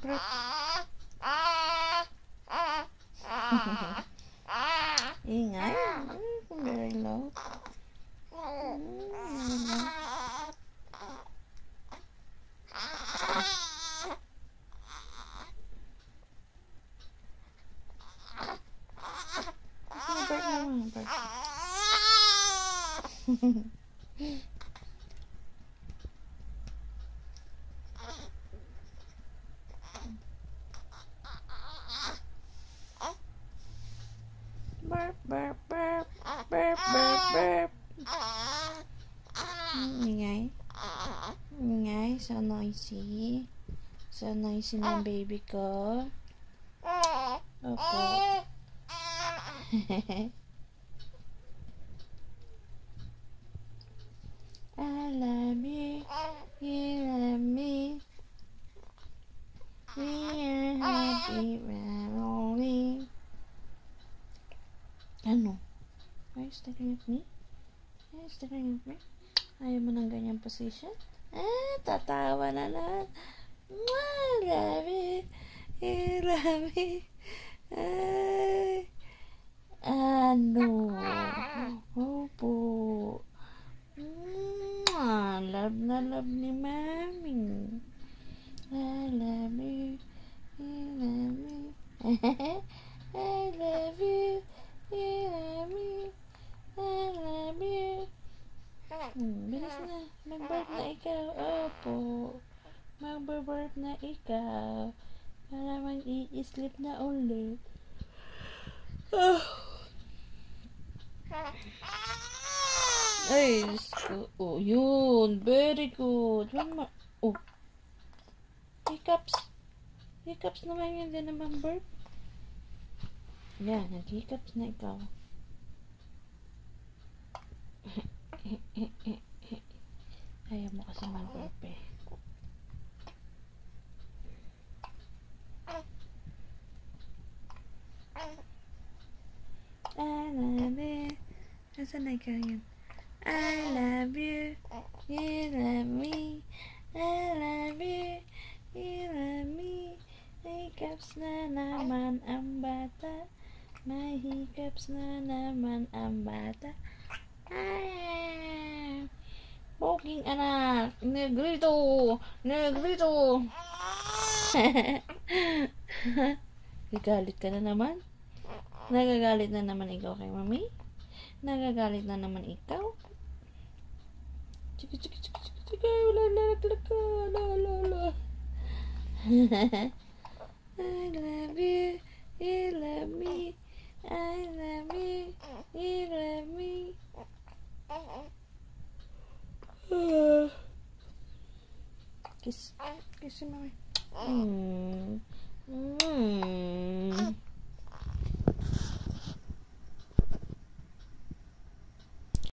burp. Ingay. Very loud. Burp naman. Burp. Burp, burp, burp. Burp, burp, burp. Ingay. Ingay. So noisy. So noisy ng baby ko. Opo. I love you. You love me. We are happy when only. Ano? Are you staring at me? Are you staring at me? Ayaw mo ng ganyang position? Tatawa na lang. I love you. You love me. Ano? Opo. Love na love ni Mami. I love you. You love me. I love you. You love me. I love you. Bilis na. Mag-burp na ikaw. Opo. Mag-burp na ikaw. Para mag-i-sleep na ulit. Ay, oh, yun. Very good. One more. Oh. Hiccups. Hiccups naman yun. Hindi naman burp. Yan. Nag-hiccups na ikaw. Ayaw mo kasi mag-burp eh. I love you. Nasaan na ikaw yun? I love you. You love me. I love you. You love me. Hiccups na naman ang bata. May hiccups na naman ang bata. Poking anak. Negrito. Negrito. Nagalit ka na naman? Nagagalit na naman ikaw kay Mami? Nagagalit na naman ikaw? Chika, chika, chika, chika, chika. Laka, la, la, la. I love you. You love me. I love you. You love me. Kiss. Kiss si Mami.